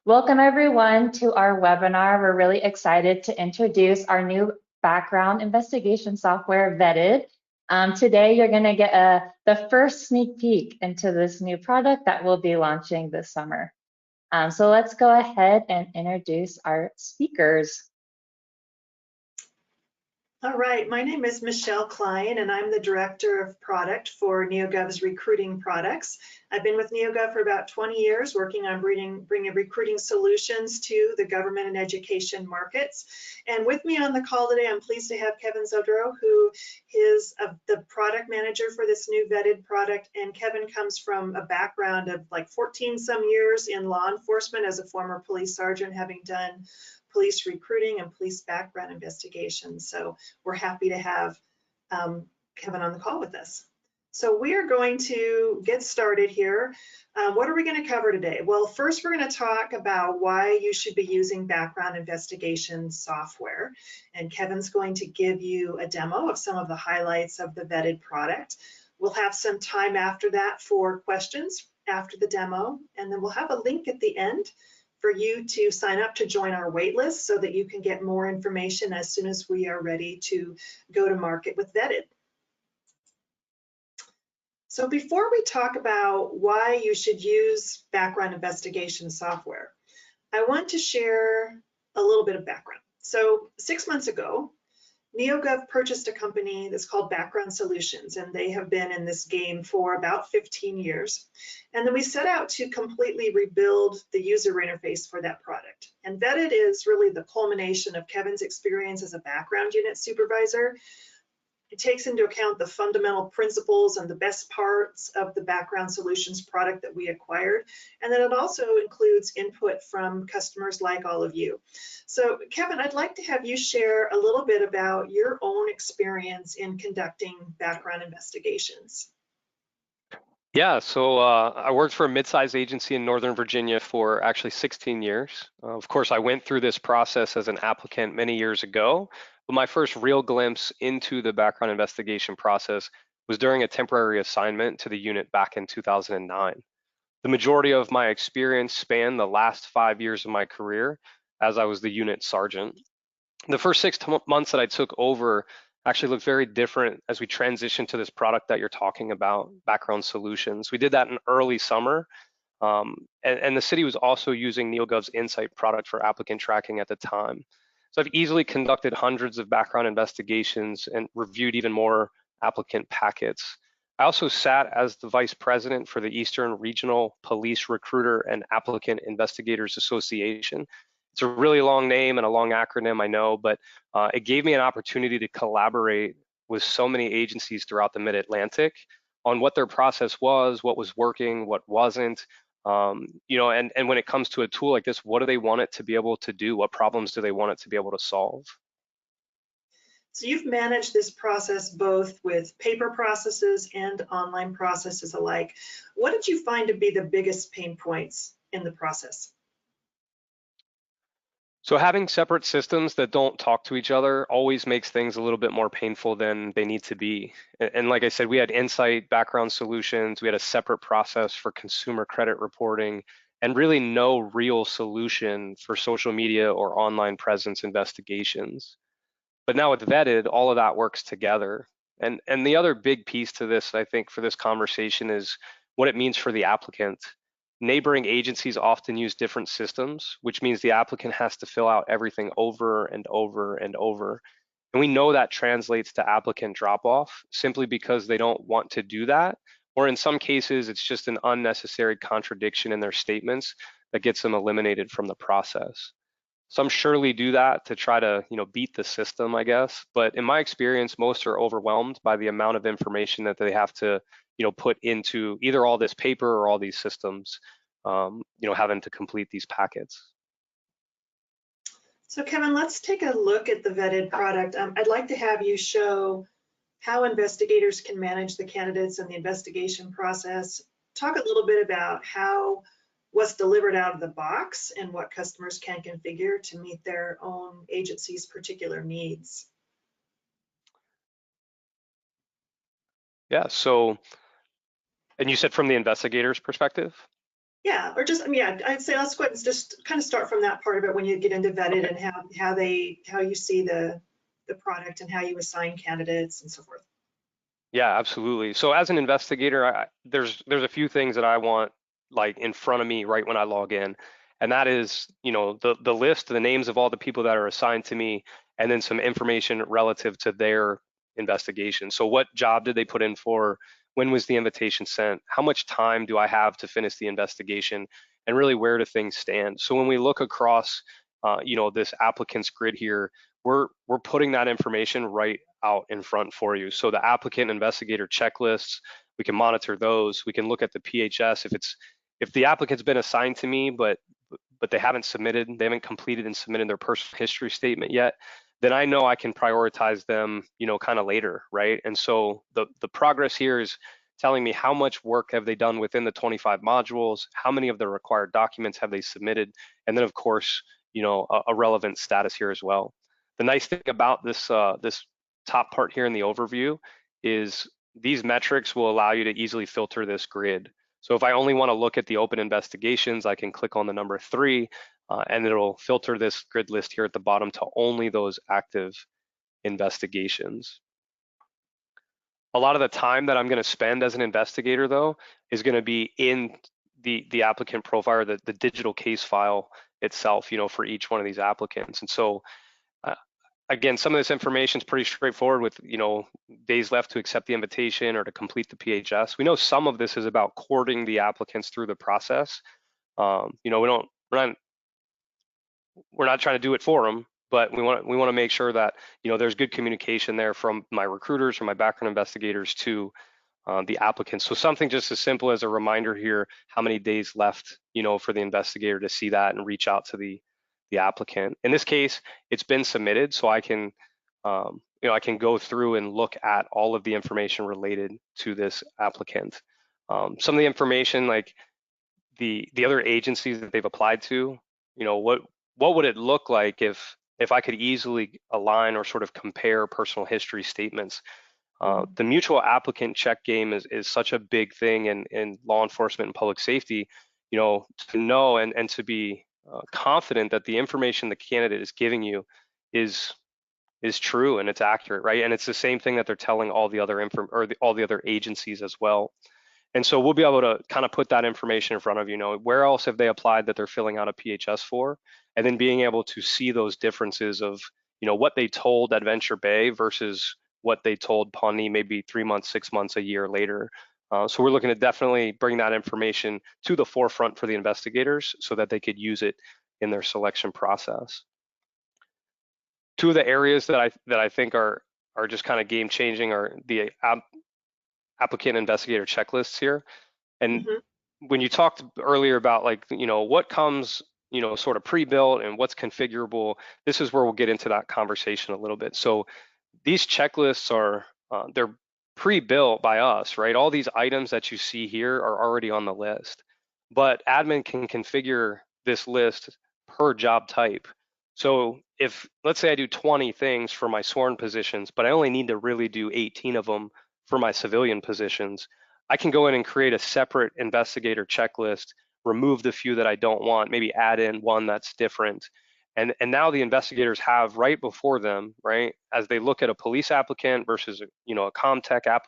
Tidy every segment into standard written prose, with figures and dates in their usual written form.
Welcome everyone to our webinar. We're really excited to introduce our new background investigation software, Vetted. Today you're going to get the first sneak peek into this new product that we'll be launching this summer. So let's go ahead and introduce our speakers. All right, my name is Michelle Klein, and I'm the Director of Product for NeoGov's recruiting products. I've been with NeoGov for about 20 years, working on bringing recruiting solutions to the government and education markets. And with me on the call today, I'm pleased to have Kevin Zodrow, who is the product manager for this new Vetted product. And Kevin comes from a background of like 14 some years in law enforcement as a former police sergeant, having done police recruiting and police background investigations. So we're happy to have Kevin on the call with us. So we are going to get started here. What are we going to cover today? Well, first we're going to talk about why you should be using background investigation software. And Kevin's going to give you a demo of some of the highlights of the Vetted product. We'll have some time after that for questions after the demo, and then we'll have a link at the end for you to sign up to join our waitlist so that you can get more information as soon as we are ready to go to market with Vetted. So before we talk about why you should use background investigation software, I want to share a little bit of background. So 6 months ago, NeoGov purchased a company that's called Background Solutions, and they have been in this game for about 15 years. And then we set out to completely rebuild the user interface for that product. And Vetted is really the culmination of Kevin's experience as a background unit supervisor. It takes into account the fundamental principles and the best parts of the Background Solutions product that we acquired. And then it also includes input from customers like all of you. So Kevin, I'd like to have you share a little bit about your own experience in conducting background investigations. Yeah, so I worked for a mid-sized agency in Northern Virginia for actually 16 years. Of course, I went through this process as an applicant many years ago, but my first real glimpse into the background investigation process was during a temporary assignment to the unit back in 2009. The majority of my experience spanned the last 5 years of my career as I was the unit sergeant. The first 6 months that I took over actually looked very different as we transitioned to this product that you're talking about, Background Solutions. We did that in early summer, and the city was also using NeoGov's Insight product for applicant tracking at the time. So I've easily conducted hundreds of background investigations and reviewed even more applicant packets. I also sat as the vice president for the Eastern Regional Police Recruiter and Applicant Investigators Association. It's a really long name and a long acronym, I know, but it gave me an opportunity to collaborate with so many agencies throughout the Mid-Atlantic on what their process was, what was working, what wasn't. And when it comes to a tool like this, what do they want it to be able to do? What problems do they want it to be able to solve? So you've managed this process both with paper processes and online processes alike. What did you find to be the biggest pain points in the process? So having separate systems that don't talk to each other always makes things a little bit more painful than they need to be. And like I said, we had Insight, Background Solutions, we had a separate process for consumer credit reporting, and really no real solution for social media or online presence investigations. But now with Vetted, all of that works together. And the other big piece to this, I think, for this conversation is what it means for the applicant. Neighboring agencies often use different systems, which means the applicant has to fill out everything over and over and over. And we know that translates to applicant drop-off simply because they don't want to do that, or in some cases, it's just an unnecessary contradiction in their statements that gets them eliminated from the process. Some surely do that to try to, beat the system, I guess. But in my experience, most are overwhelmed by the amount of information that they have to, put into either all this paper or all these systems, having to complete these packets. So Kevin, let's take a look at the Vetted product. I'd like to have you show how investigators can manage the candidates and the investigation process. Talk a little bit about what's delivered out of the box and what customers can configure to meet their own agency's particular needs. Yeah, so, and you said from the investigator's perspective? Yeah, or just, I mean, yeah, I'd say let's go ahead and just kind of start from that part of it when you get into vetted Okay. and how you see the product and how you assign candidates and so forth. Yeah, absolutely. So as an investigator, there's a few things that I want like in front of me right when I log in, and that is, the list, the names of all the people that are assigned to me, and then some information relative to their investigation. So what job did they put in for? When was the invitation sent? How much time do I have to finish the investigation? And really, where do things stand? So when we look across, this applicant's grid here, we're putting that information right out in front for you. So the applicant investigator checklists, we can monitor those. We can look at the PHS if the applicant's been assigned to me, but they haven't completed and submitted their personal history statement yet, then I know I can prioritize them, kind of later, right? And so the progress here is telling me how much work have they done within the 25 modules, how many of the required documents have they submitted, and then of course, a relevant status here as well. The nice thing about this top part here in the overview is these metrics will allow you to easily filter this grid. So if I only want to look at the open investigations, I can click on the number 3, and it'll filter this grid list here at the bottom to only those active investigations. A lot of the time that I'm going to spend as an investigator, though, is going to be in the applicant profile, or the digital case file itself, for each one of these applicants. And so again, some of this information is pretty straightforward with, days left to accept the invitation or to complete the PHS. We know some of this is about courting the applicants through the process. We're not trying to do it for them, but we want to make sure that, there's good communication there from my recruiters or my background investigators to the applicants. So something just as simple as a reminder here, how many days left, for the investigator to see that and reach out to the applicant. In this case, it's been submitted, so I can, I can go through and look at all of the information related to this applicant. Some of the information, like the other agencies that they've applied to, what would it look like if I could easily align or sort of compare personal history statements. The mutual applicant check game is such a big thing in law enforcement and public safety, to know and to be confident that the information the candidate is giving you is true and it's accurate, right? And it's the same thing that they're telling all the other all the other agencies as well. And so we'll be able to kind of put that information in front of you. Where else have they applied that they're filling out a PHS for, and then being able to see those differences of, what they told Adventure Bay versus what they told Pawnee maybe 3 months, 6 months, a year later. So we're looking to definitely bring that information to the forefront for the investigators so that they could use it in their selection process. Two of the areas that I think are just kind of game changing are the applicant investigator checklists here. And when you talked earlier about like, what comes, sort of pre-built and what's configurable, this is where we'll get into that conversation a little bit. So these checklists are, they're pre-built by us, right? All these items that you see here are already on the list, but admin can configure this list per job type. So if, let's say I do 20 things for my sworn positions, but I only need to really do 18 of them for my civilian positions, I can go in and create a separate investigator checklist, remove the few that I don't want, maybe add in one that's different. And now the investigators have right before them, right, as they look at a police applicant versus, a ComTech app,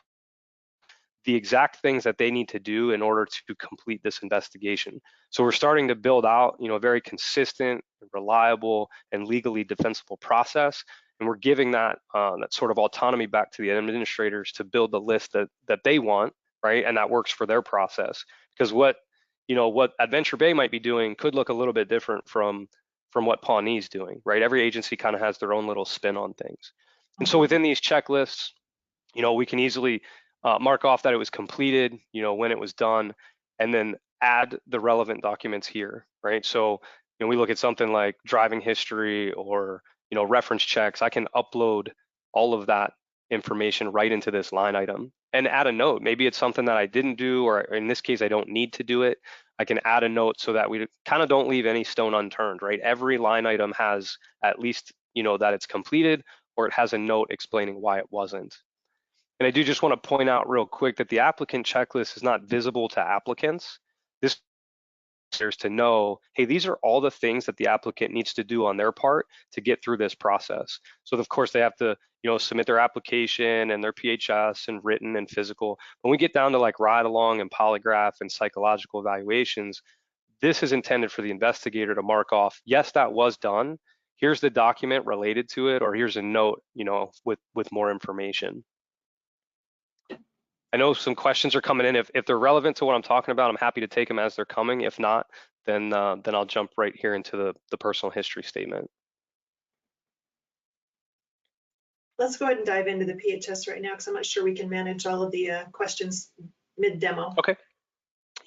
the exact things that they need to do in order to complete this investigation. So we're starting to build out, a very consistent, reliable, and legally defensible process. And we're giving that that sort of autonomy back to the administrators to build the list that they want, right? And that works for their process. Because what Adventure Bay might be doing could look a little bit different from what Pawnee's doing, right? Every agency kind of has their own little spin on things. And so within these checklists, we can easily mark off that it was completed, when it was done, and then add the relevant documents here, right? So, we look at something like driving history or, reference checks. I can upload all of that information right into this line item and add a note. Maybe it's something that I didn't do, or in this case, I don't need to do it. I can add a note so that we kind of don't leave any stone unturned, right? Every line item has at least, that it's completed, or it has a note explaining why it wasn't. And I do just want to point out real quick that the applicant checklist is not visible to applicants. This to know, hey, these are all the things that the applicant needs to do on their part to get through this process. So of course they have to, submit their application and their PHS and written and physical. When we get down to like ride along and polygraph and psychological evaluations, this is intended for the investigator to mark off, yes, that was done. Here's the document related to it, or here's a note, with more information. I know some questions are coming in. If they're relevant to what I'm talking about, I'm happy to take them as they're coming. If not, then I'll jump right here into the personal history statement. Let's go ahead and dive into the PHS right now, because I'm not sure we can manage all of the questions mid-demo. Okay.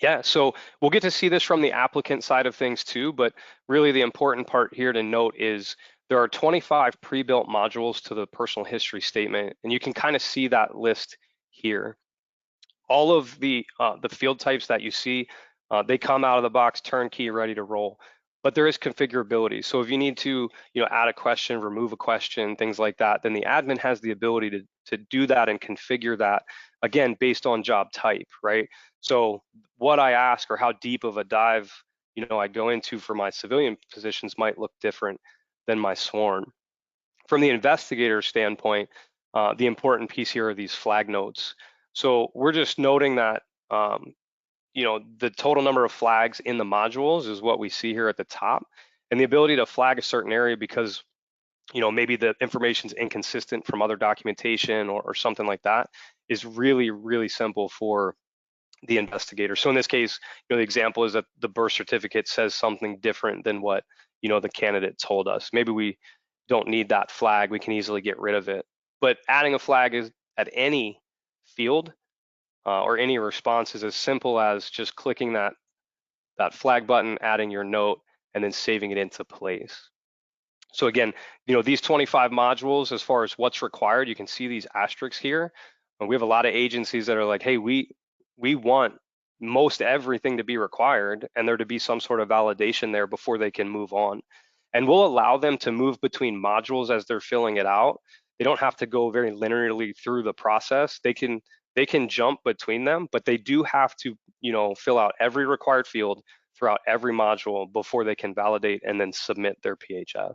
Yeah, so we'll get to see this from the applicant side of things too, but really the important part here to note is there are 25 pre-built modules to the personal history statement, and you can kind of see that list here. All of the field types that you see, they come out of the box turnkey, ready to roll. But there is configurability. So if you need to, add a question, remove a question, things like that, then the admin has the ability to do that and configure that, again, based on job type, right? So what I ask or how deep of a dive, I go into for my civilian positions might look different than my sworn. From the investigator standpoint, the important piece here are these flag notes. So we're just noting that, the total number of flags in the modules is what we see here at the top, and the ability to flag a certain area because, maybe the information's inconsistent from other documentation or something like that is really, really simple for the investigator. So in this case, the example is that the birth certificate says something different than what, the candidate told us. Maybe we don't need that flag. We can easily get rid of it. But adding a flag is at any field or any response is as simple as just clicking that flag button, adding your note, and then saving it into place. So again, these 25 modules, as far as what's required, you can see these asterisks here. And we have a lot of agencies that are like, hey, we want most everything to be required and there to be some sort of validation there before they can move on. And we'll allow them to move between modules as they're filling it out. They don't have to go very linearly through the process. They can jump between them, but they do have to, fill out every required field throughout every module before they can validate and then submit their PHS.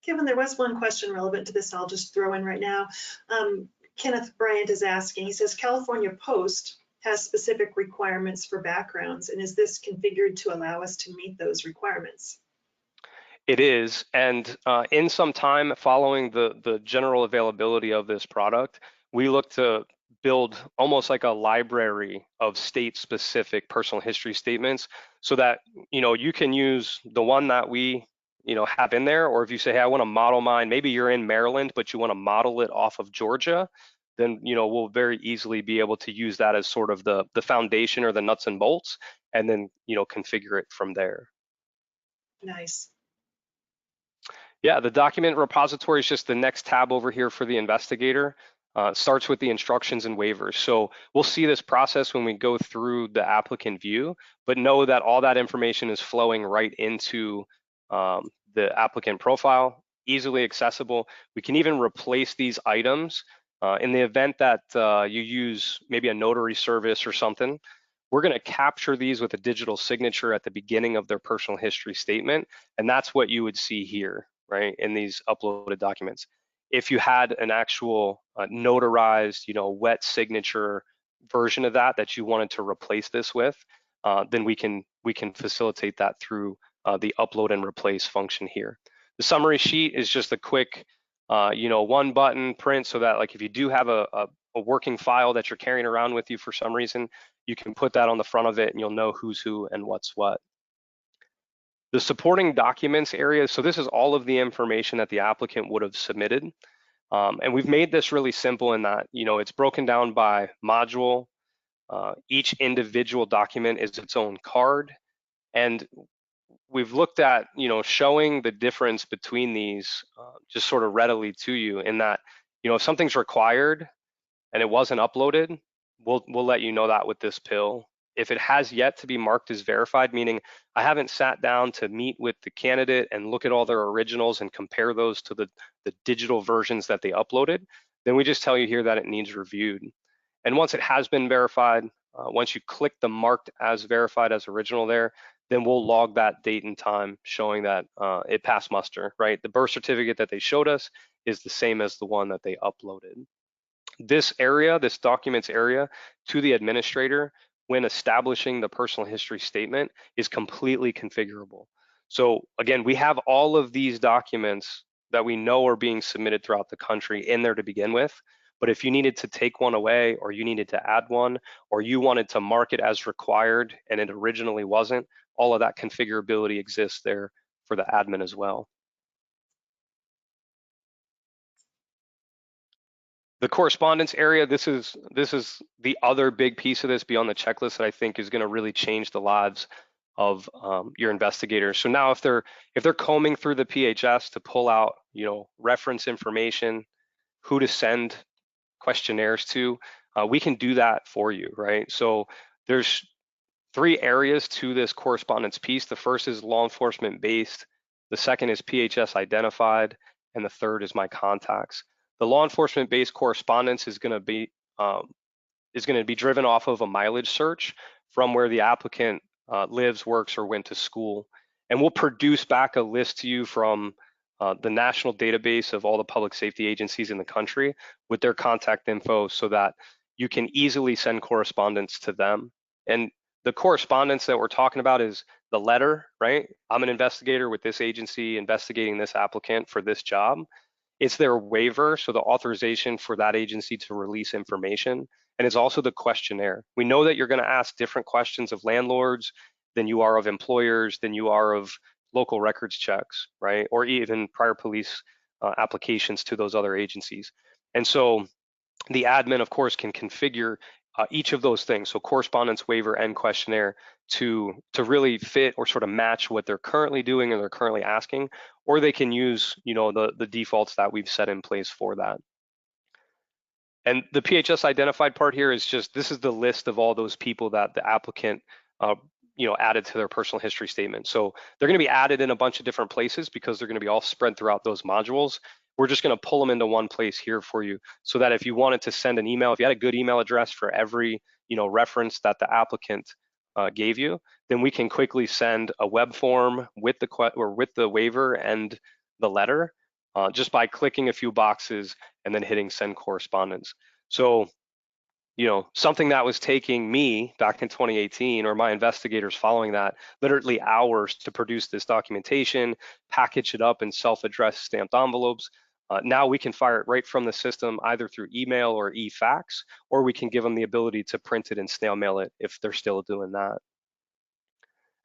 Kevin, there was one question relevant to this I'll just throw in right now. Kenneth Bryant is asking, he says, California Post has specific requirements for backgrounds, and is this configured to allow us to meet those requirements? It is, and in some time following the general availability of this product, we look to build almost like a library of state-specific personal history statements so that, you can use the one that we, have in there, or if you say, hey, I want to model mine, maybe you're in Maryland, but you want to model it off of Georgia, then, we'll very easily be able to use that as sort of the foundation or the nuts and bolts, and then, configure it from there. Nice. Yeah, the document repository is just the next tab over here for the investigator. Starts with the instructions and waivers. So we'll see this process when we go through the applicant view, but know that all that information is flowing right into the applicant profile, easily accessible. We can even replace these items in the event that you use maybe a notary service or something. We're going to capture these with a digital signature at the beginning of their personal history statement, and that's what you would see here, right, in these uploaded documents. If you had an actual notarized, wet signature version of that you wanted to replace this with, then we can facilitate that through the upload and replace function here. The summary sheet is just a quick, one button print so that like if you do have a working file that you're carrying around with you for some reason, you can put that on the front of it and you'll know who's who and what's what. The supporting documents area, so this is all of the information that the applicant would have submitted. And we've made this really simple in that, it's broken down by module. Each individual document is its own card. And we've looked at, showing the difference between these just sort of readily to you in that, if something's required and it wasn't uploaded, we'll let you know that with this pill. If it has yet to be marked as verified, meaning I haven't sat down to meet with the candidate and look at all their originals and compare those to the digital versions that they uploaded, then we just tell you here that it needs reviewed. And once it has been verified, Once you click the marked as verified as original there, then we'll log that date and time showing that it passed muster, right? The birth certificate that they showed us is the same as the one that they uploaded. This area, this documents area to the administrator when establishing the personal history statement is completely configurable. So again, we have all of these documents that we know are being submitted throughout the country in there to begin with. But if you needed to take one away, or you needed to add one, or you wanted to mark it as required and it originally wasn't, all of that configurability exists there for the admin as well. The correspondence area, this is the other big piece of this beyond the checklist that I think is going to really change the lives of your investigators. So now if they're combing through the PHS to pull out, reference information, who to send questionnaires to, we can do that for you, right? So there's 3 areas to this correspondence piece. The first is law enforcement based, the second is PHS identified, and the third is my contacts. The law enforcement based correspondence is going to be driven off of a mileage search from where the applicant lives, works, or went to school, and we'll produce back a list to you from the national database of all the public safety agencies in the country with their contact info so that you can easily send correspondence to them. And the correspondence that we're talking about is the letter, right? I'm an investigator with this agency investigating this applicant for this job. It's their waiver, so the authorization for that agency to release information. And it's also the questionnaire. We know that you're going to ask different questions of landlords than you are of employers, than you are of local records checks, right? Or even prior police applications to those other agencies. And so the admin, of course, can configure each of those things, so correspondence, waiver, and questionnaire, to really fit or sort of match what they're currently doing or they're currently asking, or they can use the defaults that we've set in place for that. And the PHS identified part here is just, this is the list of all those people that the applicant added to their personal history statement. So they're going to be added in a bunch of different places because they're going to be all spread throughout those modules. We're just going to pull them into one place here for you, so that if you wanted to send an email, if you had a good email address for every reference that the applicant gave you, then we can quickly send a web form with the waiver and the letter just by clicking a few boxes and then hitting send correspondence. So something that was taking me back in 2018, or my investigators following that, literally hours to produce this documentation, package it up in self-addressed stamped envelopes. Now we can fire it right from the system, either through email or e-fax, or we can give them the ability to print it and snail mail it if they're still doing that.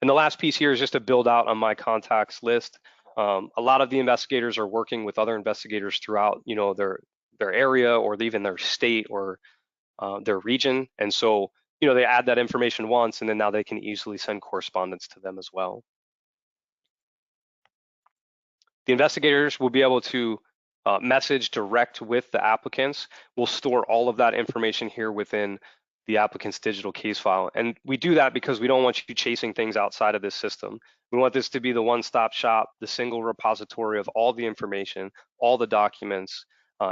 And the last piece here is just to build out on my contacts list. A lot of the investigators are working with other investigators throughout their area, or even their state, or their region. And so, they add that information once, and then now they can easily send correspondence to them as well. The investigators will be able to message direct with the applicants. We'll store all of that information here within the applicant's digital case file. And we do that because we don't want you chasing things outside of this system. We want this to be the one-stop shop, the single repository of all the information, all the documents,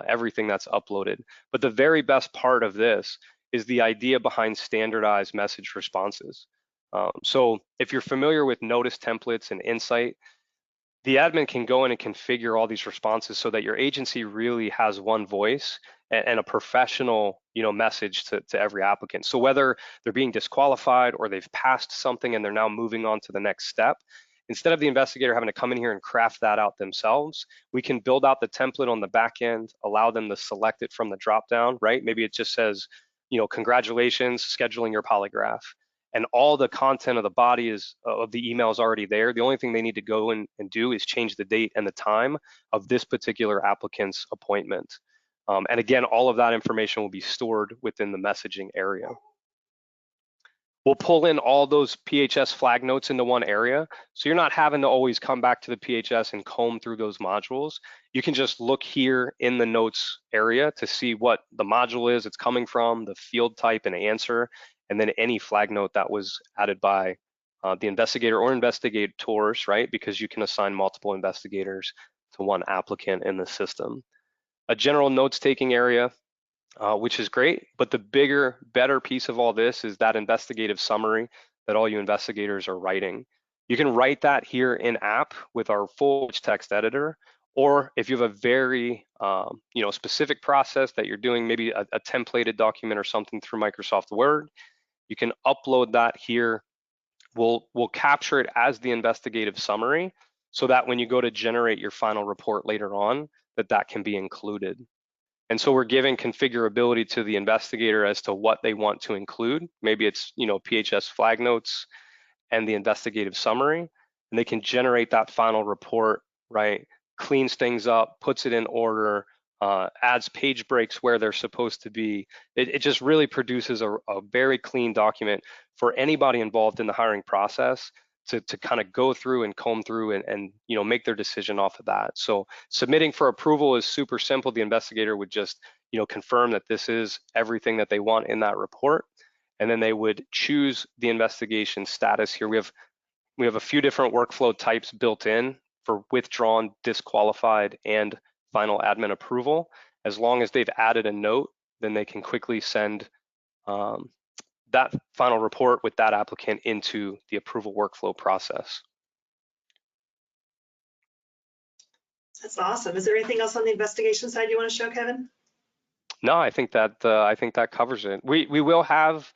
everything that's uploaded. But the very best part of this is the idea behind standardized message responses. So if you're familiar with notice templates and Insight, the admin can go in and configure all these responses so that your agency really has one voice and a professional message to every applicant. So whether they're being disqualified or they've passed something and they're now moving on to the next step, instead of the investigator having to come in here and craft that out themselves, we can build out the template on the back end, allow them to select it from the drop down, right? Maybe it just says, congratulations, scheduling your polygraph. And all the content of the body of the email is already there. The only thing they need to go in and do is change the date and the time of this particular applicant's appointment. And again, all of that information will be stored within the messaging area. We'll pull in all those PHS flag notes into one area, so you're not having to always come back to the PHS and comb through those modules. You can just look here in the notes area to see what the module is it's coming from, the field type and answer, and then any flag note that was added by the investigator or investigators, right? Because you can assign multiple investigators to one applicant in the system. A general notes taking area. which is great. But the bigger, better piece of all this is that investigative summary that all you investigators are writing. You can write that here in app with our full text editor, or if you have a very specific process that you're doing, maybe a templated document or something through Microsoft Word, you can upload that here. We'll capture it as the investigative summary so that when you go to generate your final report later on, that can be included. And so we're giving configurability to the investigator as to what they want to include. Maybe it's, PHS flag notes and the investigative summary, and they can generate that final report, right? Cleans things up, puts it in order, adds page breaks where they're supposed to be. It just really produces a very clean document for anybody involved in the hiring process to kind of go through and comb through and make their decision off of that. So submitting for approval is super simple. The investigator would just confirm that this is everything that they want in that report, and then they would choose the investigation status here. We have a few different workflow types built in for withdrawn, disqualified, and final admin approval. As long as they've added a note, then they can quickly send that final report with that applicant into the approval workflow process. That's awesome. Is there anything else on the investigation side you want to show, Kevin? No, I think that covers it. We will have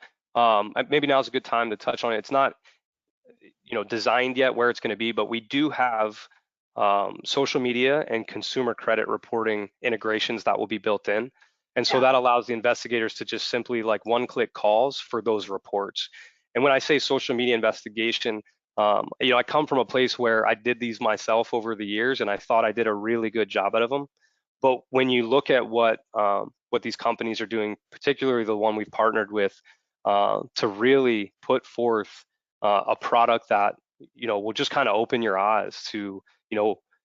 maybe now's a good time to touch on it. It's not designed yet where it's going to be, but we do have social media and consumer credit reporting integrations that will be built in. And so that allows the investigators to just simply like one-click calls for those reports. And when I say social media investigation, I come from a place where I did these myself over the years, and I thought I did a really good job out of them. But when you look at what these companies are doing, particularly the one we've partnered with, to really put forth a product that will just kind of open your eyes to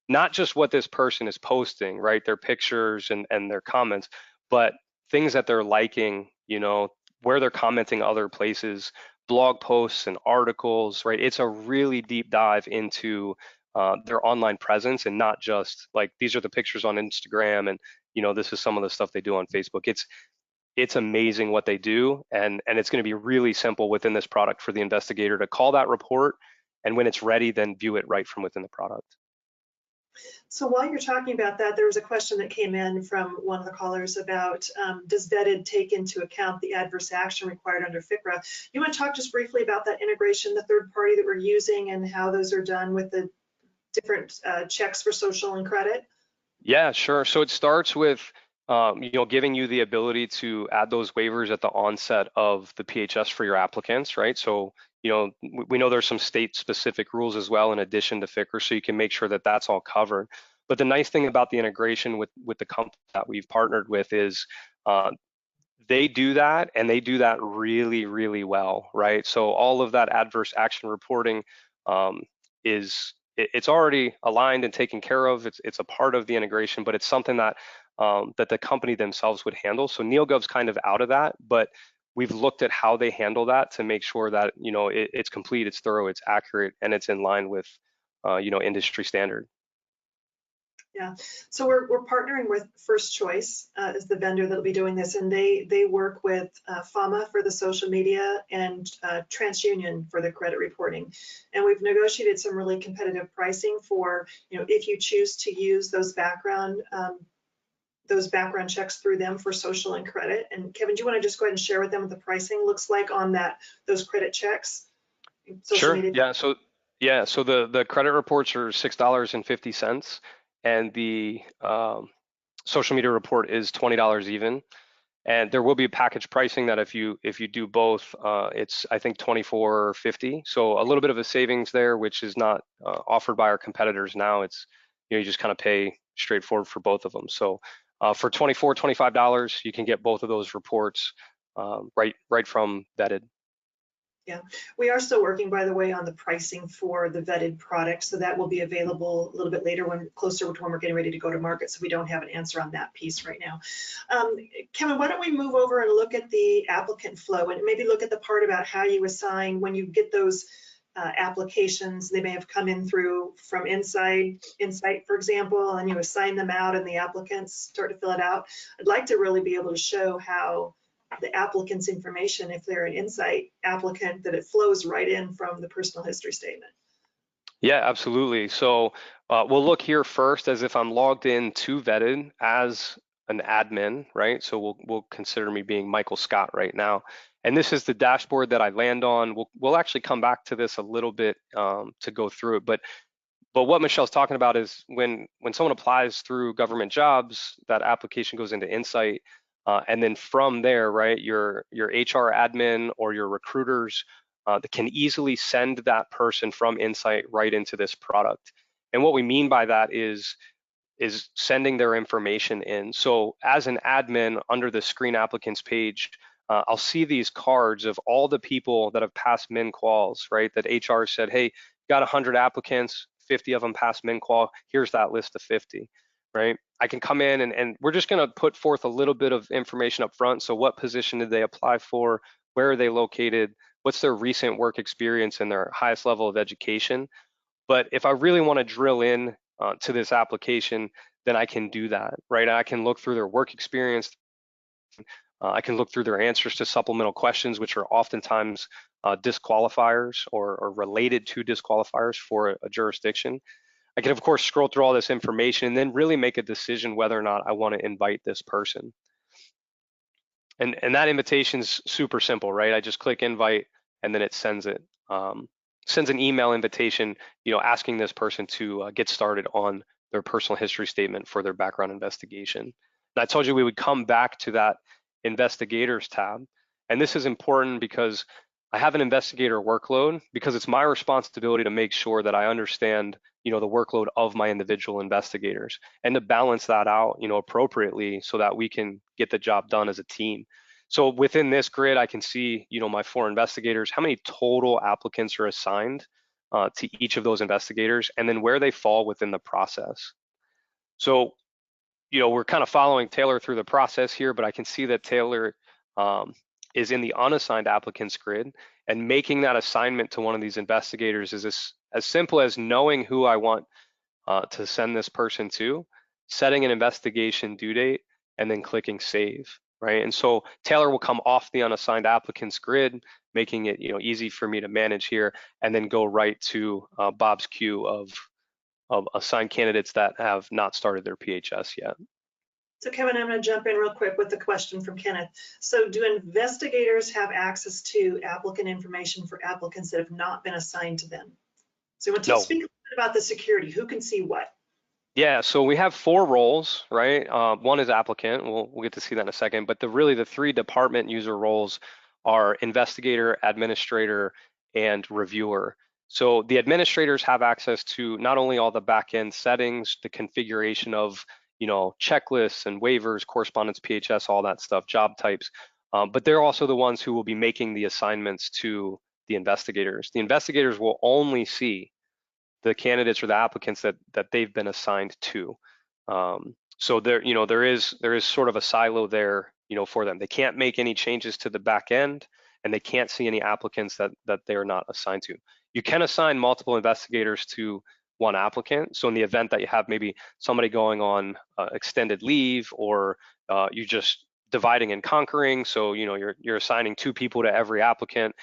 not just what this person is posting, right, their pictures and their comments, but things that they're liking, where they're commenting other places, blog posts and articles, right? It's a really deep dive into their online presence, and not just like these are the pictures on Instagram and this is some of the stuff they do on Facebook. It's amazing what they do, and it's going to be really simple within this product for the investigator to call that report, and when it's ready, then view it right from within the product. So while you're talking about that, there was a question that came in from one of the callers about does vetted take into account the adverse action required under FCRA? You want to talk just briefly about that integration, the third party that we're using, and how those are done with the different checks for social and credit? Yeah, sure. So it starts with giving you the ability to add those waivers at the onset of the PHS for your applicants, right? So we know there's some state-specific rules as well in addition to FCRA, so you can make sure that that's all covered. But the nice thing about the integration with the company that we've partnered with is they do that, and they do that really, really well, right? So all of that adverse action reporting it's already aligned and taken care of. It's a part of the integration, but it's something that that the company themselves would handle. So NeoGov's kind of out of that, but we've looked at how they handle that to make sure that it's complete, it's thorough, it's accurate, and it's in line with industry standard. Yeah, so we're partnering with First Choice as the vendor that'll be doing this, and they work with FAMA for the social media and TransUnion for the credit reporting. And we've negotiated some really competitive pricing for if you choose to use those background checks through them for social and credit. And Kevin, do you want to just go ahead and share with them what the pricing looks like on those credit checks? Sure. Yeah. So the credit reports are $6.50. And the social media report is $20 even. And there will be package pricing that if you do both, it's I think $24.50. So a little bit of a savings there, which is not offered by our competitors now. It's you just kind of pay straightforward for both of them. So for $24, $25, you can get both of those reports right from Vetted. Yeah, we are still working, by the way, on the pricing for the vetted product, so that will be available a little bit later, closer to when we're getting ready to go to market, so we don't have an answer on that piece right now. Kevin, why don't we move over and look at the applicant flow, and maybe look at the part about how you assign when you get those applications. They may have come in through from Insight, for example, and you assign them out and the applicants start to fill it out. I'd like to really be able to show how the applicant's information, if they're an Insight applicant, that it flows right in from the personal history statement. Yeah, absolutely. So we'll look here first as if I'm logged in to Vetted as an admin, right? So we'll consider me being Michael Scott right now. And this is the dashboard that I land on. We'll actually come back to this a little bit to go through it. But what Michelle's talking about is when someone applies through government jobs, that application goes into Insight. And then from there, right, your HR admin or your recruiters that can easily send that person from Insight right into this product. And what we mean by that is sending their information in. So as an admin under the screen applicants page, I'll see these cards of all the people that have passed min quals, right? That HR said, hey, got 100 applicants, 50 of them passed min qual. Here's that list of 50, right? I can come in and we're just gonna put forth a little bit of information up front. So what position did they apply for? Where are they located? What's their recent work experience and their highest level of education? But if I really wanna drill in to this application, then I can do that, right? I can look through their work experience. I can look through their answers to supplemental questions, which are oftentimes disqualifiers or related to disqualifiers for a jurisdiction. I can, of course, scroll through all this information and then really make a decision whether or not I want to invite this person. And that invitation's super simple, right? I just click invite and then it sends it. Sends an email invitation, asking this person to get started on their personal history statement for their background investigation. And I told you we would come back to that investigators tab. And this is important because I have an investigator workload because it's my responsibility to make sure that I understand, the workload of my individual investigators and to balance that out, appropriately so that we can get the job done as a team. So within this grid, I can see, my 4 investigators, how many total applicants are assigned to each of those investigators, and then where they fall within the process. So, we're kind of following Taylor through the process here, but I can see that Taylor is in the unassigned applicants grid, and making that assignment to one of these investigators is as simple as knowing who I want to send this person to, setting an investigation due date, and then clicking save, right? And so Taylor will come off the unassigned applicants grid, making it easy for me to manage here, and then go right to Bob's queue of assigned candidates that have not started their PHS yet. So Kevin, I'm going to jump in real quick with the question from Kenneth. So do investigators have access to applicant information for applicants that have not been assigned to them? So I want to speak a little bit about the security. Who can see what? Yeah, so we have 4 roles, right? One is applicant. We'll get to see that in a second. But really the 3 department user roles are investigator, administrator, and reviewer. So the administrators have access to not only all the back-end settings, the configuration of checklists and waivers, correspondence, PHS, all that stuff, job types, but they're also the ones who will be making the assignments to the investigators. The investigators will only see the candidates or the applicants that they've been assigned to. So there is sort of a silo there, for them. They can't make any changes to the back end, and they can't see any applicants that they're not assigned to. You can assign multiple investigators to one applicant. So in the event that you have maybe somebody going on extended leave, or you're just dividing and conquering, so you're assigning 2 people to every applicant,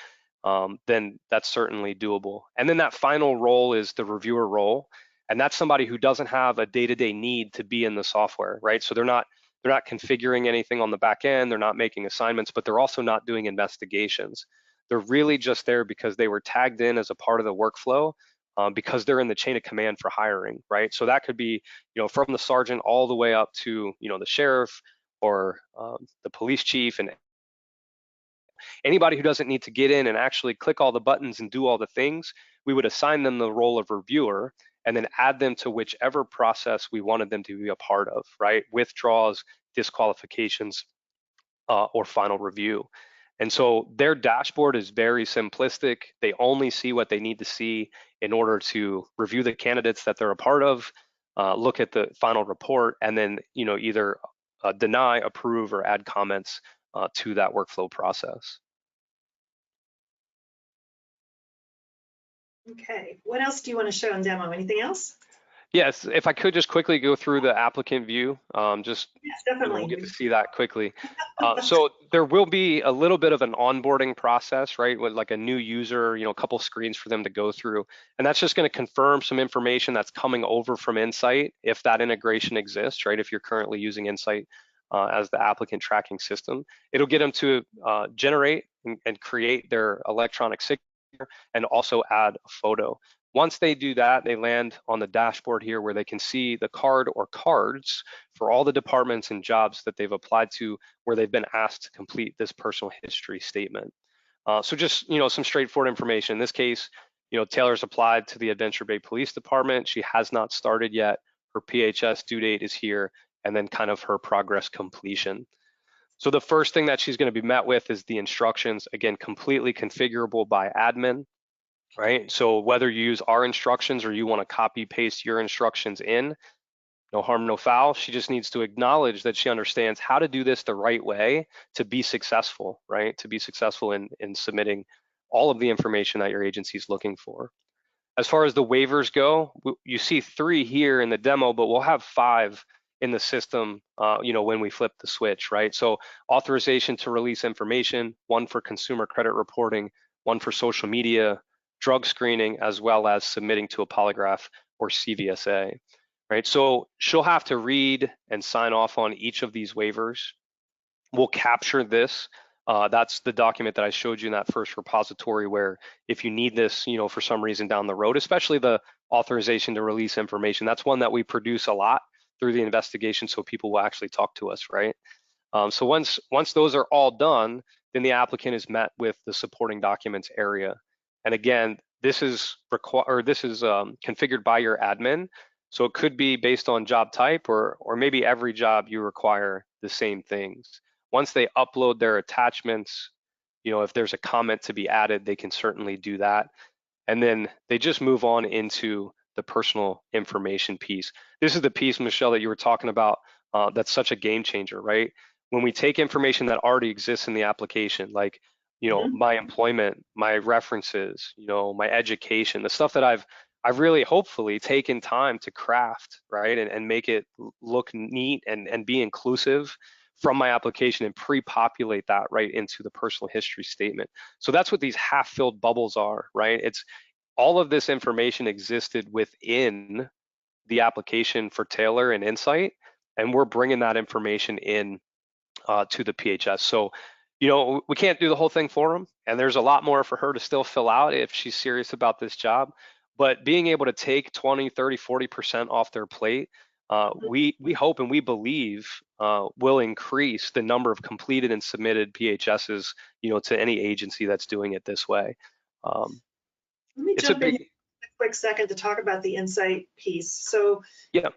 then that's certainly doable. And then that final role is the reviewer role, and that's somebody who doesn't have a day-to-day need to be in the software, right? So they're not configuring anything on the back end, they're not making assignments, but they're also not doing investigations. They're really just there because they were tagged in as a part of the workflow, because they're in the chain of command for hiring, right? So that could be, from the sergeant all the way up to, the sheriff or the police chief, and anybody who doesn't need to get in and actually click all the buttons and do all the things. We would assign them the role of reviewer and then add them to whichever process we wanted them to be a part of, right? Withdrawals, disqualifications, or final review. And so their dashboard is very simplistic. They only see what they need to see in order to review the candidates that they're a part of, look at the final report, and then either deny, approve, or add comments to that workflow process. Okay, what else do you want to show in demo? Anything else? Yes, if I could just quickly go through the applicant view, just Yes, we'll get to definitely. see that quickly. So there will be a little bit of an onboarding process, right? With like a new user, a couple screens for them to go through, and that's just going to confirm some information that's coming over from Insight if that integration exists, right? If you're currently using Insight as the applicant tracking system, it'll get them to generate and create their electronic signature and also add a photo. Once they do that, they land on the dashboard here where they can see the card or cards for all the departments and jobs that they've applied to where they've been asked to complete this personal history statement. So just, some straightforward information. In this case, Taylor's applied to the Adventure Bay Police Department. She has not started yet. Her PHS due date is here, and then kind of her progress completion. So the first thing that she's going to be met with is the instructions, again, completely configurable by admin. Right? So whether you use our instructions or you want to copy paste your instructions in, no harm, no foul. She just needs to acknowledge that she understands how to do this the right way to be successful, right? To be successful in submitting all of the information that your agency is looking for. As far as the waivers go, you see 3 here in the demo, but we'll have 5 in the system, when we flip the switch, right? So authorization to release information, 1 for consumer credit reporting, 1 for social media, drug screening, as well as submitting to a polygraph or CVSA, right? So she'll have to read and sign off on each of these waivers. We'll capture this. That's the document that I showed you in that first repository where if you need this, for some reason down the road, especially the authorization to release information, that's one that we produce a lot through the investigation so people will actually talk to us, right? So once those are all done, then the applicant is met with the supporting documents area. And again, this is configured by your admin. So it could be based on job type or maybe every job you require the same things. Once they upload their attachments, if there's a comment to be added, they can certainly do that. And then they just move on into the personal information piece. This is the piece, Michelle, that you were talking about. That's such a game changer, right? When we take information that already exists in the application, like my employment, my references, my education, the stuff that I've really hopefully taken time to craft, right, and make it look neat and be inclusive from my application and pre-populate that right into the personal history statement. So that's what these half-filled bubbles are, right? It's all of this information existed within the application for Taylor and Insight, and we're bringing that information in to the PHS. So, we can't do the whole thing for them, and there's a lot more for her to still fill out if she's serious about this job. But being able to take 20, 30, 40% off their plate, we hope and we believe will increase the number of completed and submitted PHSs, to any agency that's doing it this way. Let me It's a jump in big, here a quick second to talk about the Insight piece. So yeah,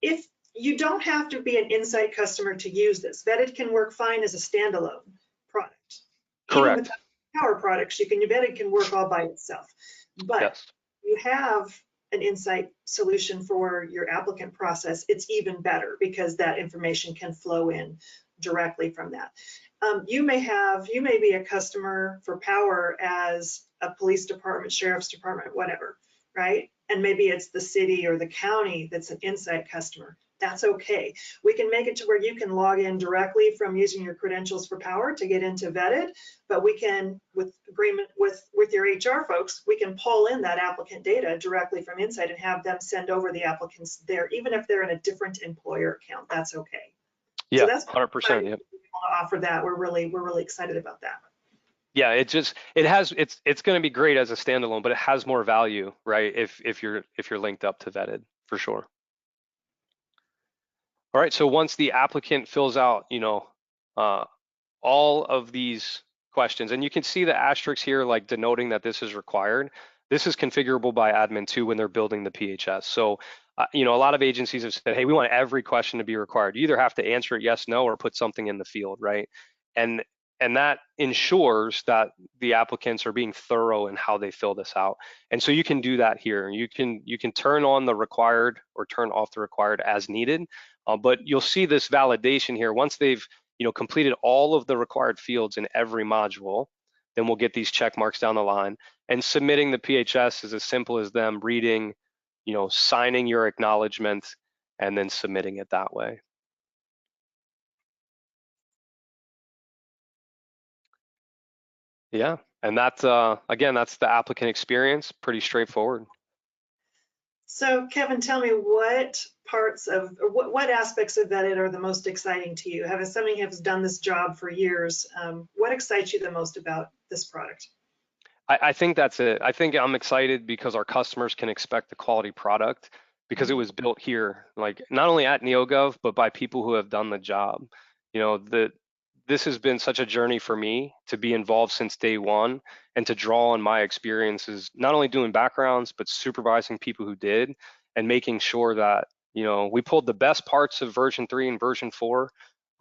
if you don't have to be an Insight customer to use this, Vetted can work fine as a standalone product. Even with correct. Power products, Vetted can work all by itself. But Yes. you have an Insight solution for your applicant process, it's even better because that information can flow in directly from that. You may be a customer for Power as a police department, sheriff's department, whatever, right? And maybe it's the city or the county that's an Insight customer. That's okay. We can make it to where you can log in directly from using your credentials for Power to get into Vetted, but we can, with agreement with your HR folks, we can pull in that applicant data directly from Insight and have them send over the applicants there, even if they're in a different employer account. That's okay. So Yeah, that's 100%. Yeah. to offer that. We're really excited about that. Yeah, it's going to be great as a standalone, but it has more value, right? If you're linked up to Vetted, for sure. All right, so once the applicant fills out, all of these questions, and you can see the asterisks here, like denoting that this is required. This is configurable by admin too when they're building the PHS. So, a lot of agencies have said, hey, we want every question to be required. You either have to answer it yes, no, or put something in the field, right? And that ensures that the applicants are being thorough in how they fill this out. And so you can do that here. You can turn on the required or turn off the required as needed. But you'll see this validation here once they've completed all of the required fields in every module. then we'll get these check marks down the line. And submitting the PHS is as simple as them reading, signing your acknowledgement and then submitting it that way. Yeah, and that's, again, that's the applicant experience, pretty straightforward. So Kevin, tell me what parts of, or what aspects of Vetted are the most exciting to you? As somebody who has done this job for years, what excites you the most about this product? I think that's it. I think I'm excited because our customers can expect a quality product because it was built here, like not only at NeoGov, but by people who have done the job. This has been such a journey for me to be involved since day one and to draw on my experiences, not only doing backgrounds, but supervising people who did and making sure that, we pulled the best parts of version 3 and version 4.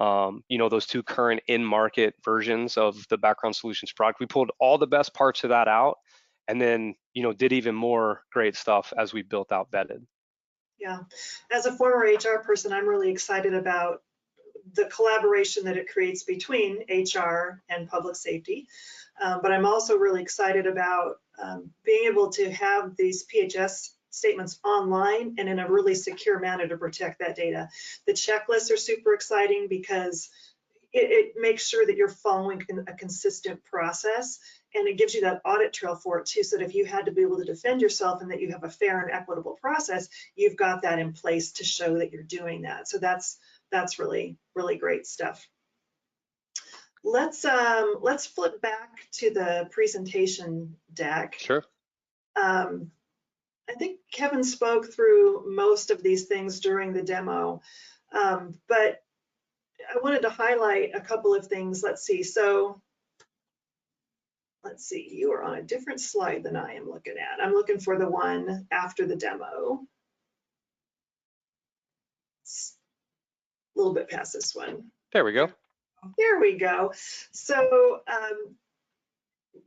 Those two current in-market versions of the background solutions product. We pulled all the best parts of that out and then, did even more great stuff as we built out Vetted. Yeah, as a former HR person, I'm really excited about the collaboration that it creates between HR and public safety. But I'm also really excited about being able to have these PHS statements online and in a really secure manner to protect that data. The checklists are super exciting because it makes sure that you're following a consistent process, and it gives you that audit trail for it too, so that if you had to be able to defend yourself and that you have a fair and equitable process, you've got that in place to show that you're doing that. So that's really, really great stuff. Let's flip back to the presentation deck. Sure. I think Kevin spoke through most of these things during the demo, but I wanted to highlight a couple of things. Let's see. So let's see, you are on a different slide than I am looking at. I'm looking for the one after the demo. It's a little bit past this one. There we go. Here we go. So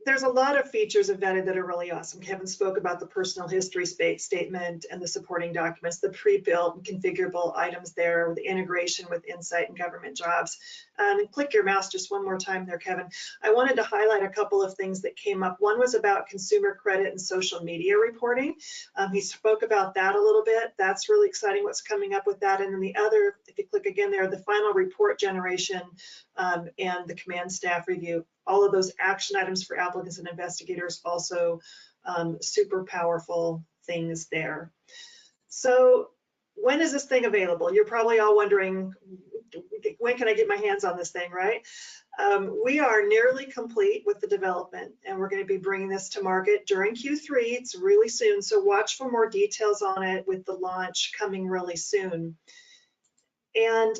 there's a lot of features of Vetted that are really awesome. Kevin spoke about the personal history statement and the supporting documents, the pre-built and configurable items there, the integration with Insight and government jobs. And click your mouse just one more time there, Kevin. I wanted to highlight a couple of things that came up. One was about consumer credit and social media reporting. He spoke about that a little bit. That's really exciting what's coming up with that. And then the other, if you click again there, the final report generation and the command staff review. All of those action items for applicants and investigators, also super powerful things there. So when is this thing available? You're probably all wondering, when can I get my hands on this thing, right? We are nearly complete with the development, and we're going to be bringing this to market during Q3. It's really soon, so watch for more details on it with the launch coming really soon. And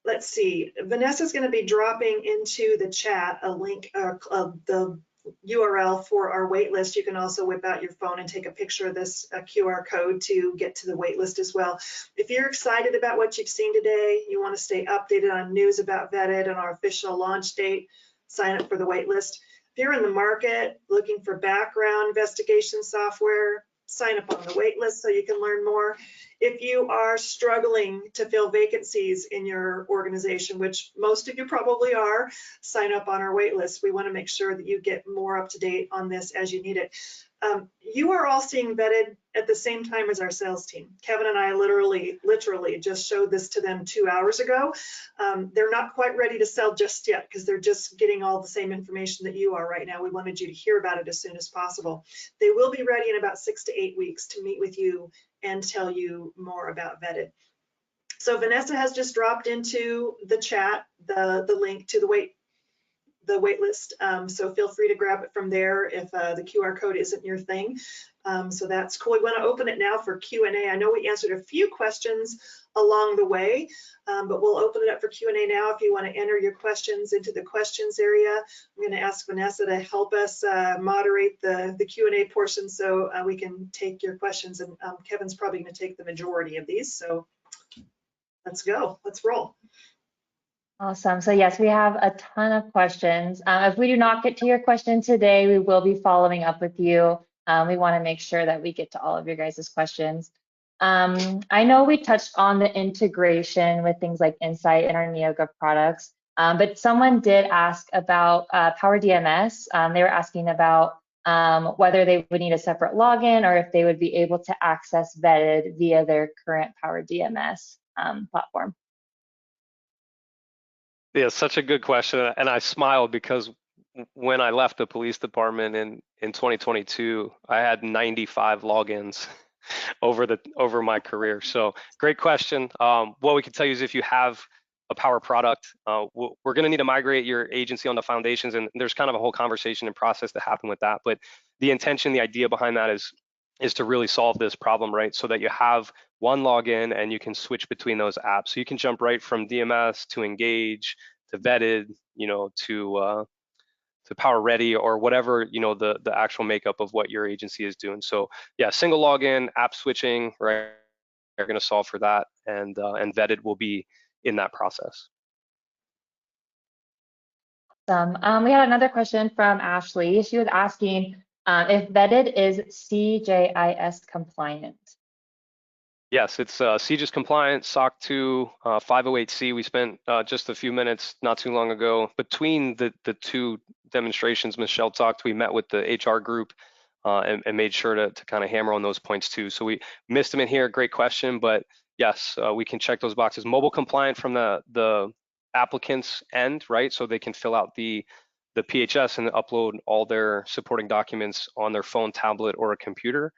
let's see, Vanessa's going to be dropping into the chat a link of the URL for our waitlist. You can also whip out your phone and take a picture of this QR code to get to the waitlist as well. If you're excited about what you've seen today, you want to stay updated on news about Vetted and our official launch date, sign up for the waitlist. If you're in the market looking for background investigation software, sign up on the waitlist so you can learn more. If you are struggling to fill vacancies in your organization, which most of you probably are, sign up on our waitlist. We want to make sure that you get more up to date on this as you need it. You are all seeing Vetted at the same time as our sales team. Kevin and I literally just showed this to them 2 hours ago. They're not quite ready to sell just yet because they're just getting all the same information that you are right now. We wanted you to hear about it as soon as possible. They will be ready in about 6 to 8 weeks to meet with you and tell you more about Vetted. So Vanessa has just dropped into the chat the link to the waitlist. So feel free to grab it from there if the QR code isn't your thing. So that's cool. We want to open it now for Q&A. I know we answered a few questions along the way, but we'll open it up for Q&A now. If you want to enter your questions into the questions area, I'm going to ask Vanessa to help us moderate the Q&A portion so we can take your questions. And Kevin's probably going to take the majority of these. So let's go. Let's roll. Awesome. So yes, we have a ton of questions. If we do not get to your question today, we will be following up with you. We want to make sure that we get to all of your guys' questions. I know we touched on the integration with things like Insight and our NeoGov products. But someone did ask about Power DMS. They were asking about whether they would need a separate login or if they would be able to access vetted via their current Power DMS platform. Yeah, such a good question. And I smiled because when I left the police department in 2022, I had 95 logins over my career. So great question. What we can tell you is if you have a power product, we're going to need to migrate your agency on the foundations, and there's kind of a whole conversation and process that happen with that. But the intention, the idea behind that is to really solve this problem, right? So that you have one login and you can switch between those apps. So you can jump right from DMS to Engage to Vetted, to Power Ready or whatever, the actual makeup of what your agency is doing. So yeah, single login, app switching, right, are going to solve for that, and Vetted will be in that process. We had another question from Ashley. She was asking if Vetted is CJIS compliant. Yes, it's CJIS compliant, SOC 2, 508C. We spent just a few minutes not too long ago between the two demonstrations Michelle talked. We met with the HR group and made sure to kind of hammer on those points too. So we missed them in here. Great question, but yes, we can check those boxes. Mobile compliant from the applicant's end, right? So they can fill out the PHS and upload all their supporting documents on their phone, tablet, or a computer.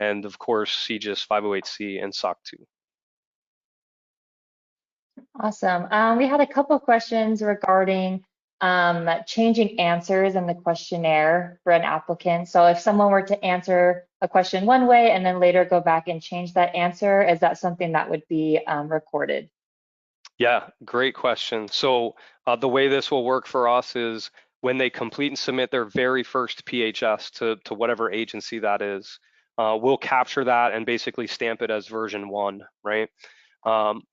And of course, CJIS 508C and SOC 2. Awesome. We had a couple questions regarding changing answers in the questionnaire for an applicant. So if someone were to answer a question one way and then later go back and change that answer, is that something that would be recorded? Yeah, great question. So the way this will work for us is when they complete and submit their very first PHS to whatever agency that is, we'll capture that and basically stamp it as version 1, right?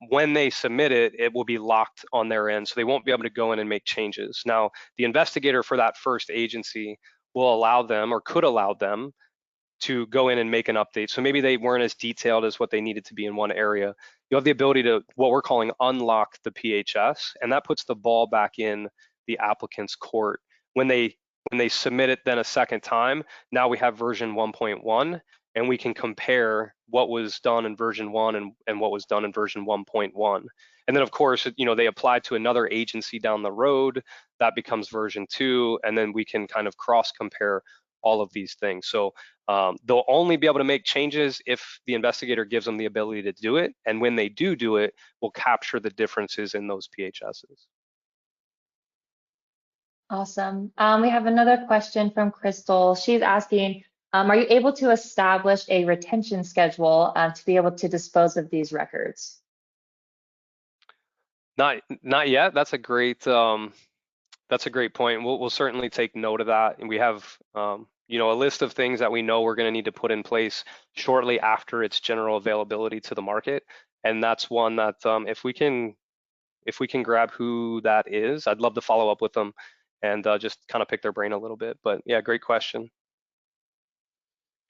When they submit it, it will be locked on their end, so they won't be able to go in and make changes. Now, the investigator for that first agency will allow them or could allow them to go in and make an update. So maybe they weren't as detailed as what they needed to be in one area. You have the ability to, what we're calling, unlock the PHS, and that puts the ball back in the applicant's court. When they submit it then a second time, now we have version 1.1, and we can compare what was done in version 1 and what was done in version 1.1. And then of course, they apply to another agency down the road, that becomes version 2, and then we can kind of cross compare all of these things. So they'll only be able to make changes if the investigator gives them the ability to do it. And when they do it, we'll capture the differences in those PHSs. Awesome. We have another question from Crystal. She's asking, are you able to establish a retention schedule to be able to dispose of these records? Not yet. That's a great point. We'll certainly take note of that, and we have a list of things that we know we're going to need to put in place shortly after its general availability to the market. And that's one that if we can grab who that is, I'd love to follow up with them and just kind of pick their brain a little bit. But yeah, great question.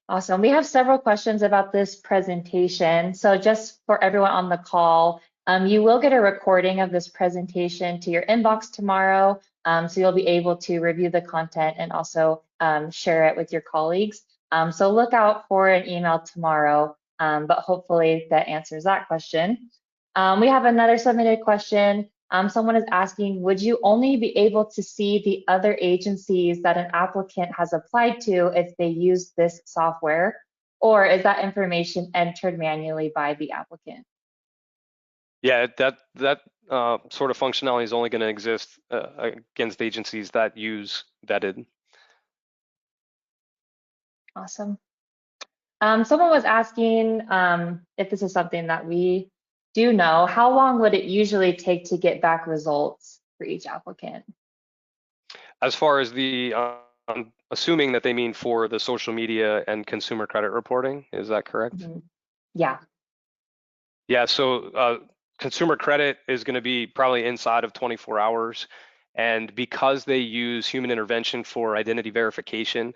Awesome. We have several questions about this presentation. So just for everyone on the call, you will get a recording of this presentation to your inbox tomorrow. So you'll be able to review the content and also share it with your colleagues. So look out for an email tomorrow, but hopefully that answers that question. We have another submitted question. Someone is asking, would you only be able to see the other agencies that an applicant has applied to if they use this software, or is that information entered manually by the applicant? Yeah, that sort of functionality is only going to exist against agencies that use Vetted. Awesome. Someone was asking if this is something that we do know, how long would it usually take to get back results for each applicant? As far as the, assuming that they mean for the social media and consumer credit reporting, is that correct? Mm-hmm. Yeah. Yeah, so consumer credit is going to be probably inside of 24 hours. And because they use human intervention for identity verification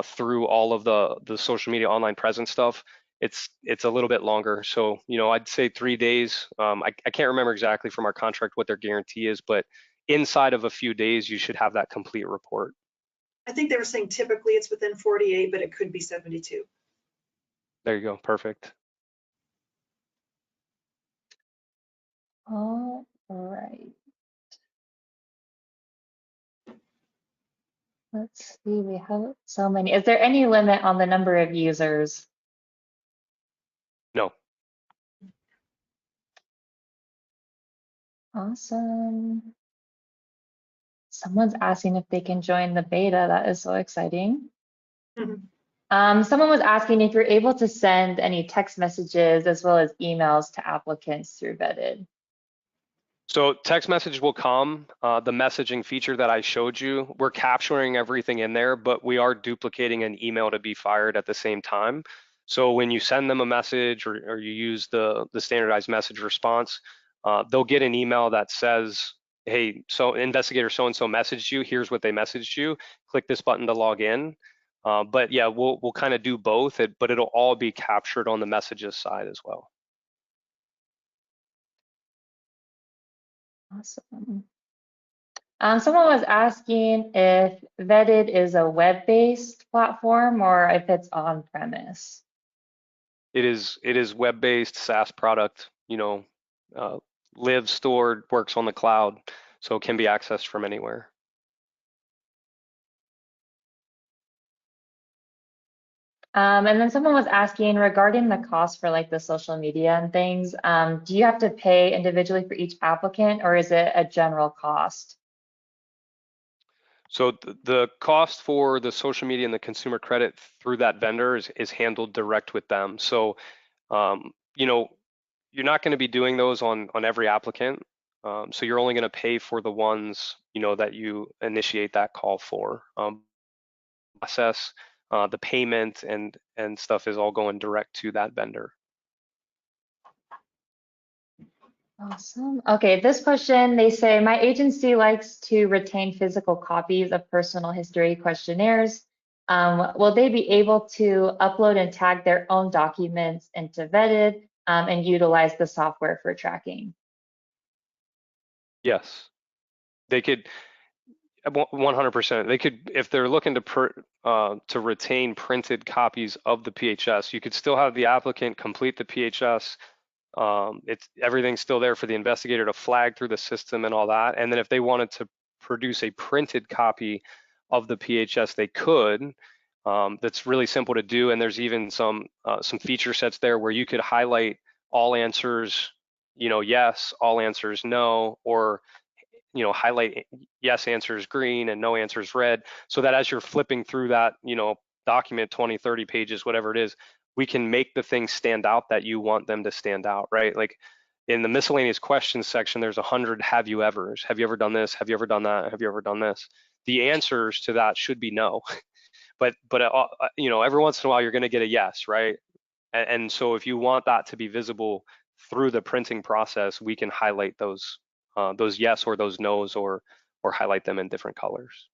through all of the social media online presence stuff, it's a little bit longer. So, I'd say 3 days. I can't remember exactly from our contract what their guarantee is, but inside of a few days, you should have that complete report. I think they were saying typically it's within 48, but it could be 72. There you go, perfect. All right. Let's see, we have so many. Is there any limit on the number of users? No. Awesome. Someone's asking if they can join the beta. That is so exciting. Someone was asking if you're able to send any text messages as well as emails to applicants through Vetted. So text message will come. The messaging feature that I showed you, we're capturing everything in there, but we are duplicating an email to be fired at the same time. So when you send them a message or you use the standardized message response, they'll get an email that says, hey, so investigator so-and-so messaged you, here's what they messaged you, click this button to log in. But yeah, we'll kind of do both, but it'll all be captured on the messages side as well. Awesome. Someone was asking if Vetted is a web-based platform or if it's on-premise. It is web-based SaaS product, lives, stored, works on the cloud, so it can be accessed from anywhere. And then someone was asking regarding the cost for like the social media and things, do you have to pay individually for each applicant or is it a general cost? So the cost for the social media and the consumer credit through that vendor is handled direct with them. So, you're not going to be doing those on every applicant. So you're only going to pay for the ones, that you initiate that call for. Process, the payment and stuff is all going direct to that vendor. Awesome. Okay, this question, they say, my agency likes to retain physical copies of personal history questionnaires. Will they be able to upload and tag their own documents into Vetted and utilize the software for tracking? Yes, they could. 100%. They could, if they're looking to retain printed copies of the PHS, you could still have the applicant complete the PHS. Everything's still there for the investigator to flag through the system and all that. And then if they wanted to produce a printed copy of the PHS, they could. That's really simple to do. And there's even some feature sets there where you could highlight all answers, yes, all answers no, or highlight yes answers green and no answers red, so that as you're flipping through that, document 20, 30 pages, whatever it is, we can make the things stand out that you want them to stand out, right? Like in the miscellaneous questions section, there's 100 have you evers. Have you ever done this? Have you ever done that? Have you ever done this? The answers to that should be no. but every once in a while you're going to get a yes, right? And so if you want that to be visible through the printing process, we can highlight those yes or those no's or highlight them in different colors.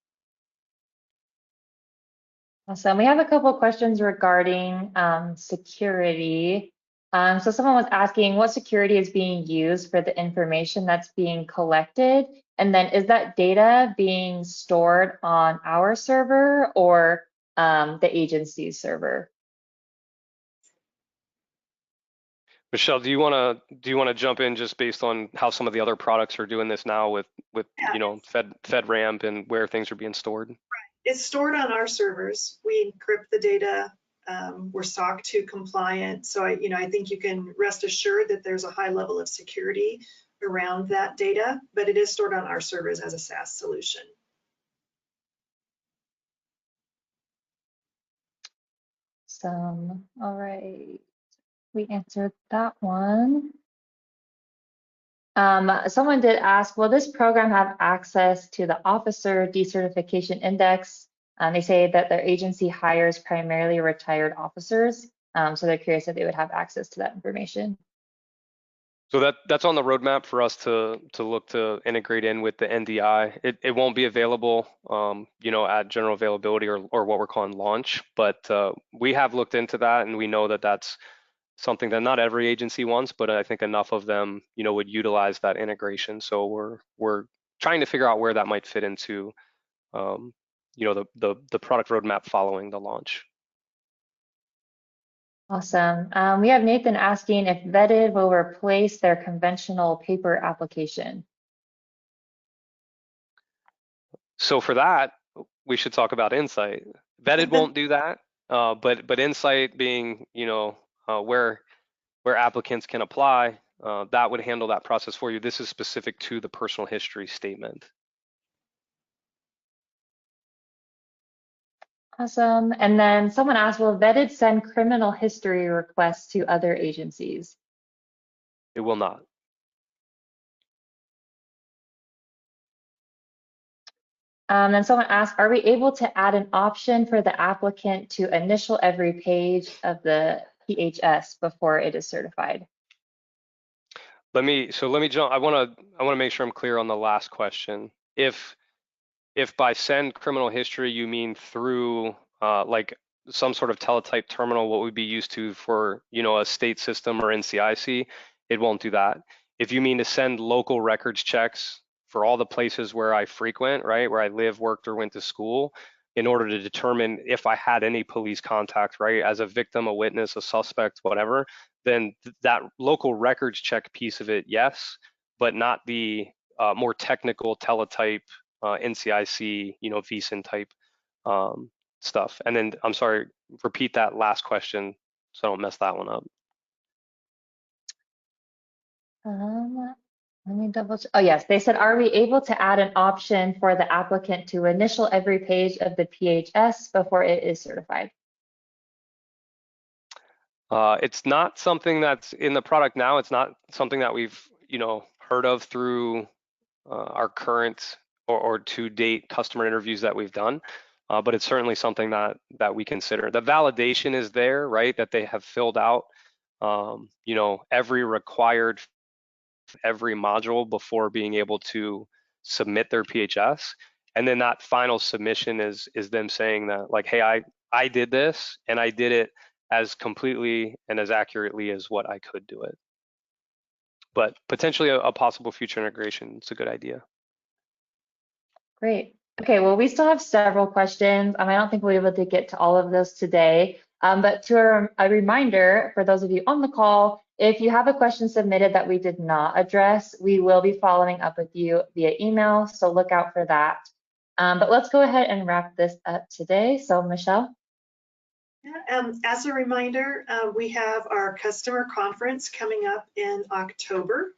Awesome. We have a couple questions regarding security. So someone was asking what security is being used for the information that's being collected, and then is that data being stored on our server or the agency's server? Michelle, do you want to jump in just based on how some of the other products are doing this now with Yeah. FedRAMP and where things are being stored? It's stored on our servers. We encrypt the data. We're SOC 2 compliant. So I think you can rest assured that there's a high level of security around that data, but it is stored on our servers as a SaaS solution. All right, we answered that one. Someone did ask, will this program have access to the Officer Decertification Index? They say that their agency hires primarily retired officers, so they're curious if they would have access to that information. So that's on the roadmap for us to look to integrate in with the NDI. It won't be available, at general availability or what we're calling launch, but we have looked into that, and we know that that's something that not every agency wants, but I think enough of them, would utilize that integration. So we're trying to figure out where that might fit into, the product roadmap following the launch. Awesome. We have Nathan asking if Vetted will replace their conventional paper application. So for that, we should talk about Insight. Vetted won't do that, but Insight being, where applicants can apply, that would handle that process for you. This is specific to the personal history statement. Awesome. And then someone asked, will Vetted send criminal history requests to other agencies? It will not. Then someone asked, are we able to add an option for the applicant to initial every page of the PHS before it is certified? Let me jump. I want to make sure I'm clear on the last question. If by send criminal history you mean through like some sort of teletype terminal, what would be used to for a state system or NCIC, it won't do that. If you mean to send local records checks for all the places where I frequent, right, where I live, worked, or went to school, in order to determine if I had any police contact, right, as a victim, a witness, a suspect, whatever, then that local records check piece of it, yes, but not the more technical teletype NCIC, VSIN type stuff. And then, I'm sorry, repeat that last question so I don't mess that one up. Let me double check. Oh yes, they said, are we able to add an option for the applicant to initial every page of the PHS before it is certified? It's not something that's in the product now. It's not something that we've, heard of through our current or to date customer interviews that we've done. But it's certainly something that we consider. The validation is there, right? That they have filled out, every required, every module before being able to submit their PHS. And then that final submission is them saying that, like, hey, I did this and I did it as completely and as accurately as what I could do it. But potentially a possible future integration, it's a good idea. Great. Okay, well, we still have several questions. I don't think we'll be able to get to all of those today. But to a reminder for those of you on the call, if you have a question submitted that we did not address, we will be following up with you via email, so look out for that. But let's go ahead and wrap this up today. So Michelle? As a reminder, we have our customer conference coming up in October.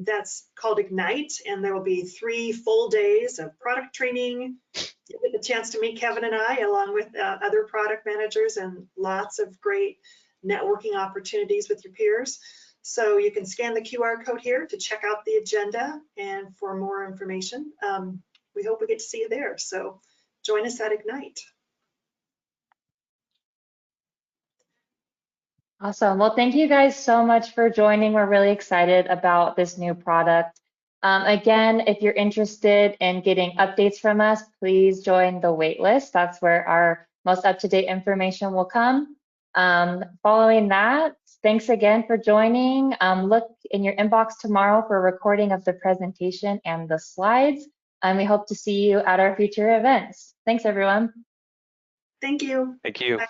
That's called Ignite, and there will be 3 full days of product training. You get the chance to meet Kevin and I, along with other product managers, and lots of great networking opportunities with your peers. So you can scan the QR code here to check out the agenda and for more information. We hope we get to see you there. So join us at Ignite. Awesome. Well, thank you guys so much for joining. We're really excited about this new product. Again, if you're interested in getting updates from us, please join the wait list. That's where our most up-to-date information will come. Following that, thanks again for joining. Look in your inbox tomorrow for a recording of the presentation and the slides. And we hope to see you at our future events. Thanks, everyone. Thank you. Thank you. Bye.